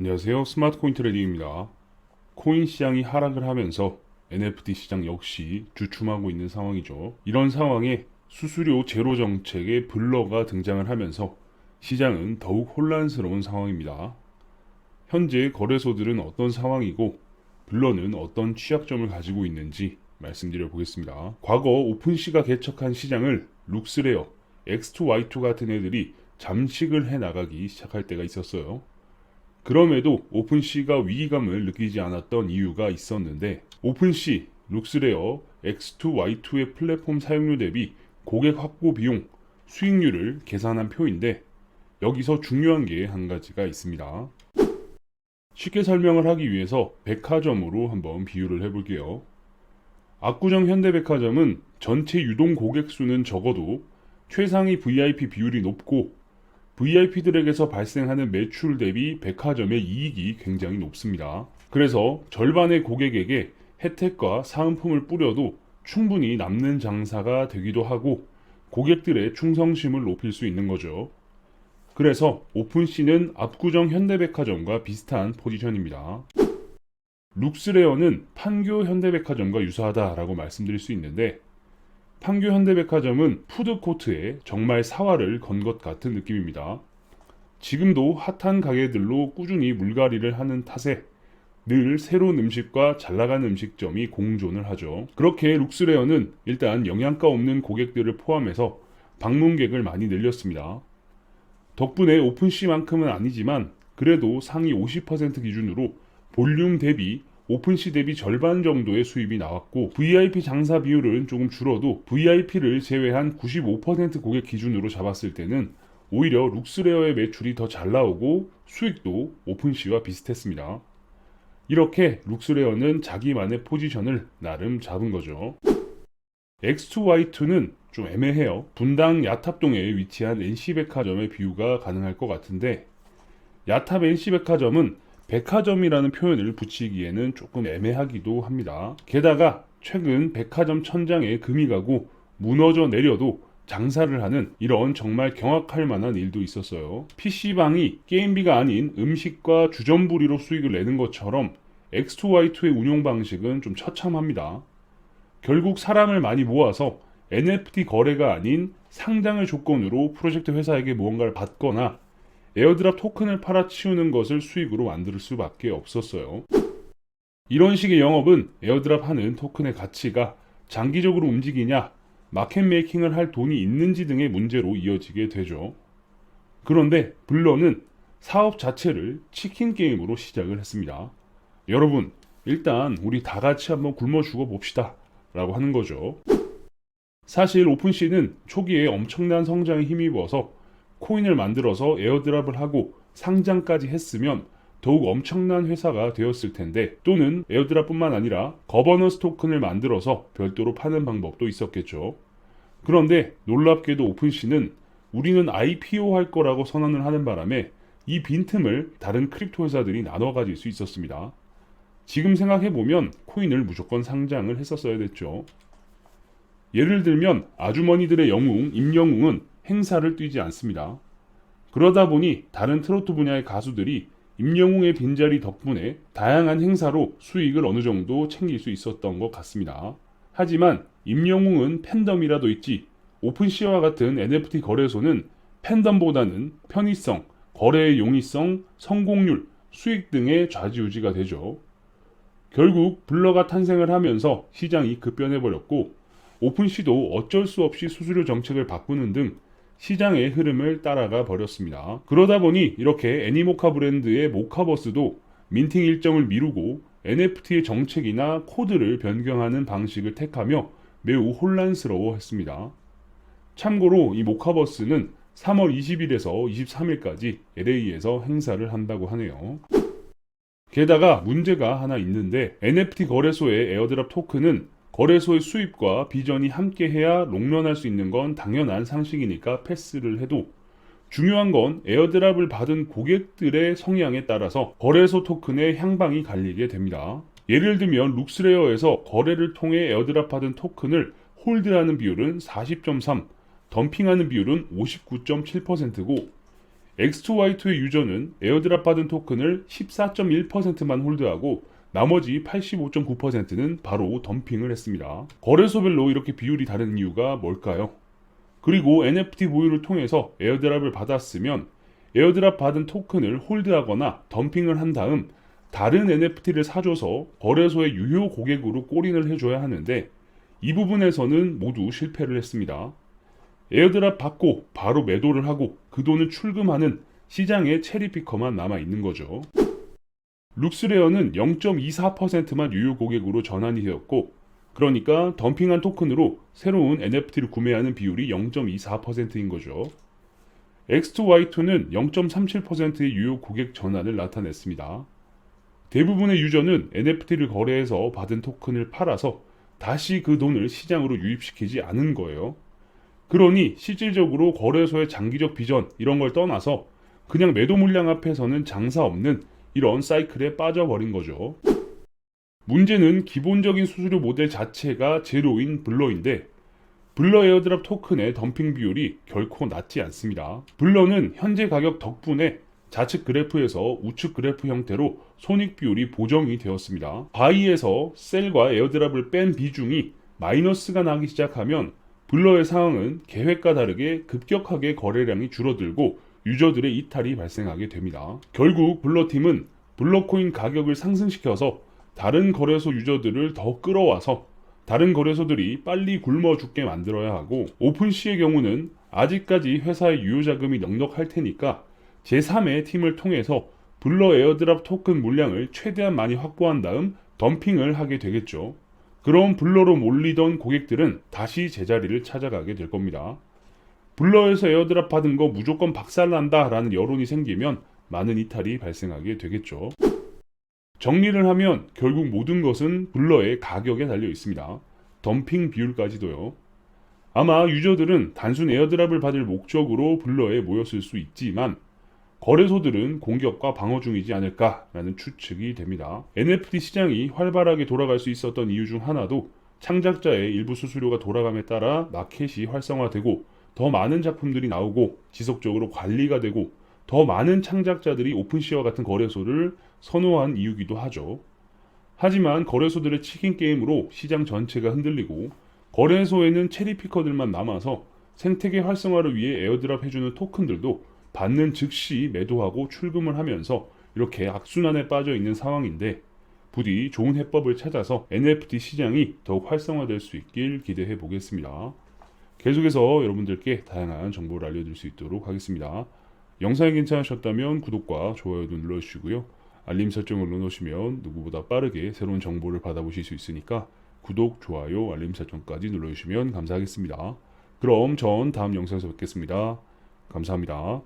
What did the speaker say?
안녕하세요. 스마트 코인 트레이딩입니다. 코인 시장이 하락을 하면서 NFT 시장 역시 주춤하고 있는 상황이죠. 이런 상황에 수수료 제로 정책의 블러가 등장을 하면서 시장은 더욱 혼란스러운 상황입니다. 현재 거래소들은 어떤 상황이고 블러는 어떤 취약점을 가지고 있는지 말씀드려 보겠습니다. 과거 오픈시가 개척한 시장을 룩스레어, X2Y2 같은 애들이 잠식을 해 나가기 시작할 때가 있었어요. 그럼에도 오픈시가 위기감을 느끼지 않았던 이유가 있었는데, 오픈시, 룩스레어, X2Y2의 플랫폼 사용료 대비 고객 확보 비용, 수익률을 계산한 표인데, 여기서 중요한 게 한 가지가 있습니다. 쉽게 설명을 하기 위해서 백화점으로 한번 비유를 해볼게요. 압구정 현대백화점은 전체 유동 고객 수는 적어도 최상위 VIP 비율이 높고 VIP들에게서 발생하는 매출 대비 백화점의 이익이 굉장히 높습니다. 그래서 절반의 고객에게 혜택과 사은품을 뿌려도 충분히 남는 장사가 되기도 하고 고객들의 충성심을 높일 수 있는 거죠. 그래서 오픈시는 압구정 현대백화점과 비슷한 포지션입니다. 룩스레어는 판교 현대백화점과 유사하다라고 말씀드릴 수 있는데, 판교 현대백화점은 푸드코트에 정말 사활을 건 것 같은 느낌입니다. 지금도 핫한 가게들로 꾸준히 물갈이를 하는 탓에 늘 새로운 음식과 잘 나가는 음식점이 공존을 하죠. 그렇게 룩스레어는 일단 영양가 없는 고객들을 포함해서 방문객을 많이 늘렸습니다. 덕분에 오픈시만큼은 아니지만 그래도 상위 50% 기준으로 볼륨 대비 오픈시 대비 절반 정도의 수입이 나왔고, VIP 장사 비율은 조금 줄어도 VIP를 제외한 95% 고객 기준으로 잡았을 때는 오히려 룩스레어의 매출이 더 잘 나오고 수익도 오픈시와 비슷했습니다. 이렇게 룩스레어는 자기만의 포지션을 나름 잡은 거죠. X2Y2는 좀 애매해요. 분당 야탑동에 위치한 NC백화점의 비유가 가능할 것 같은데, 야탑 NC백화점은 백화점이라는 표현을 붙이기에는 조금 애매하기도 합니다. 게다가 최근 백화점 천장에 금이 가고 무너져 내려도 장사를 하는 이런 정말 경악할 만한 일도 있었어요. PC방이 게임비가 아닌 음식과 주전부리로 수익을 내는 것처럼 X2Y2의 운용 방식은 좀 처참합니다. 결국 사람을 많이 모아서 NFT 거래가 아닌 상장을 조건으로 프로젝트 회사에게 무언가를 받거나 에어드랍 토큰을 팔아치우는 것을 수익으로 만들 수밖에 없었어요. 이런 식의 영업은 에어드랍 하는 토큰의 가치가 장기적으로 움직이냐, 마켓 메이킹을 할 돈이 있는지 등의 문제로 이어지게 되죠. 그런데 블러는 사업 자체를 치킨 게임으로 시작을 했습니다. 여러분, 일단 우리 다 같이 한번 굶어 죽어 봅시다 라고 하는 거죠. 사실 오픈시는 초기에 엄청난 성장에 힘입어서 코인을 만들어서 에어드랍을 하고 상장까지 했으면 더욱 엄청난 회사가 되었을 텐데, 또는 에어드랍뿐만 아니라 거버넌스 토큰을 만들어서 별도로 파는 방법도 있었겠죠. 그런데 놀랍게도 오픈시는 우리는 IPO 할 거라고 선언을 하는 바람에 이 빈틈을 다른 크립토 회사들이 나눠 가질 수 있었습니다. 지금 생각해보면 코인을 무조건 상장을 했었어야 됐죠. 예를 들면 아주머니들의 영웅 임영웅은 행사를 뛰지 않습니다. 그러다 보니 다른 트로트 분야의 가수들이 임영웅의 빈자리 덕분에 다양한 행사로 수익을 어느 정도 챙길 수 있었던 것 같습니다. 하지만 임영웅은 팬덤이라도 있지, 오픈시와 같은 NFT 거래소는 팬덤보다는 편의성, 거래의 용이성, 성공률, 수익 등의 좌지우지가 되죠. 결국 블러가 탄생을 하면서 시장이 급변해버렸고, 오픈시도 어쩔 수 없이 수수료 정책을 바꾸는 등 시장의 흐름을 따라가 버렸습니다. 그러다 보니 이렇게 애니모카 브랜드의 모카버스도 민팅 일정을 미루고 NFT의 정책이나 코드를 변경하는 방식을 택하며 매우 혼란스러워 했습니다. 참고로 이 모카버스는 3월 20일에서 23일까지 LA에서 행사를 한다고 하네요. 게다가 문제가 하나 있는데, NFT 거래소의 에어드랍 토큰은 거래소의 수입과 비전이 함께해야 롱런할 수 있는 건 당연한 상식이니까 패스를 해도, 중요한 건 에어드랍을 받은 고객들의 성향에 따라서 거래소 토큰의 향방이 갈리게 됩니다. 예를 들면 룩스레어에서 거래를 통해 에어드랍 받은 토큰을 홀드하는 비율은 40.3, 덤핑하는 비율은 59.7%고 X2Y2의 유저는 에어드랍 받은 토큰을 14.1%만 홀드하고 나머지 85.9%는 바로 덤핑을 했습니다. 거래소별로 이렇게 비율이 다른 이유가 뭘까요? 그리고 NFT 보유를 통해서 에어드랍을 받았으면 에어드랍 받은 토큰을 홀드하거나 덤핑을 한 다음 다른 NFT를 사줘서 거래소의 유효 고객으로 꼬린을 해줘야 하는데 이 부분에서는 모두 실패를 했습니다. 에어드랍 받고 바로 매도를 하고 그 돈을 출금하는 시장의 체리피커만 남아 있는 거죠. 룩스레어는 0.24%만 유효 고객으로 전환이 되었고, 그러니까 덤핑한 토큰으로 새로운 NFT를 구매하는 비율이 0.24%인 거죠. X2Y2는 0.37%의 유효 고객 전환을 나타냈습니다. 대부분의 유저는 NFT를 거래해서 받은 토큰을 팔아서 다시 그 돈을 시장으로 유입시키지 않은 거예요. 그러니 실질적으로 거래소의 장기적 비전 이런 걸 떠나서 그냥 매도 물량 앞에서는 장사 없는 이런 사이클에 빠져버린 거죠. 문제는 기본적인 수수료 모델 자체가 제로인 블러인데 블러 에어드랍 토큰의 덤핑 비율이 결코 낮지 않습니다. 블러는 현재 가격 덕분에 좌측 그래프에서 우측 그래프 형태로 손익 비율이 보정이 되었습니다. 바이에서 셀과 에어드랍을 뺀 비중이 마이너스가 나기 시작하면 블러의 상황은 계획과 다르게 급격하게 거래량이 줄어들고 유저들의 이탈이 발생하게 됩니다. 결국 블러팀은 블러코인 가격을 상승시켜서 다른 거래소 유저들을 더 끌어와서 다른 거래소들이 빨리 굶어 죽게 만들어야 하고, 오픈시의 경우는 아직까지 회사의 유효자금이 넉넉할 테니까 제3의 팀을 통해서 블러 에어드랍 토큰 물량을 최대한 많이 확보한 다음 덤핑을 하게 되겠죠. 그럼 블러로 몰리던 고객들은 다시 제자리를 찾아가게 될 겁니다. 블러에서 에어드랍 받은 거 무조건 박살난다 라는 여론이 생기면 많은 이탈이 발생하게 되겠죠. 정리를 하면 결국 모든 것은 블러의 가격에 달려 있습니다. 덤핑 비율까지도요. 아마 유저들은 단순 에어드랍을 받을 목적으로 블러에 모였을 수 있지만 거래소들은 공격과 방어 중이지 않을까라는 추측이 됩니다. NFT 시장이 활발하게 돌아갈 수 있었던 이유 중 하나도 창작자의 일부 수수료가 돌아감에 따라 마켓이 활성화되고 더 많은 작품들이 나오고 지속적으로 관리가 되고 더 많은 창작자들이 오픈시와 같은 거래소를 선호한 이유기도 하죠. 하지만 거래소들의 치킨 게임으로 시장 전체가 흔들리고 거래소에는 체리피커들만 남아서 생태계 활성화를 위해 에어드랍 해주는 토큰들도 받는 즉시 매도하고 출금을 하면서 이렇게 악순환에 빠져 있는 상황인데, 부디 좋은 해법을 찾아서 NFT 시장이 더욱 활성화될 수 있길 기대해 보겠습니다. 계속해서 여러분들께 다양한 정보를 알려드릴 수 있도록 하겠습니다. 영상이 괜찮으셨다면 구독과 좋아요도 눌러주시고요. 알림 설정을 눌러놓으시면 누구보다 빠르게 새로운 정보를 받아보실 수 있으니까 구독, 좋아요, 알림 설정까지 눌러주시면 감사하겠습니다. 그럼 전 다음 영상에서 뵙겠습니다. 감사합니다.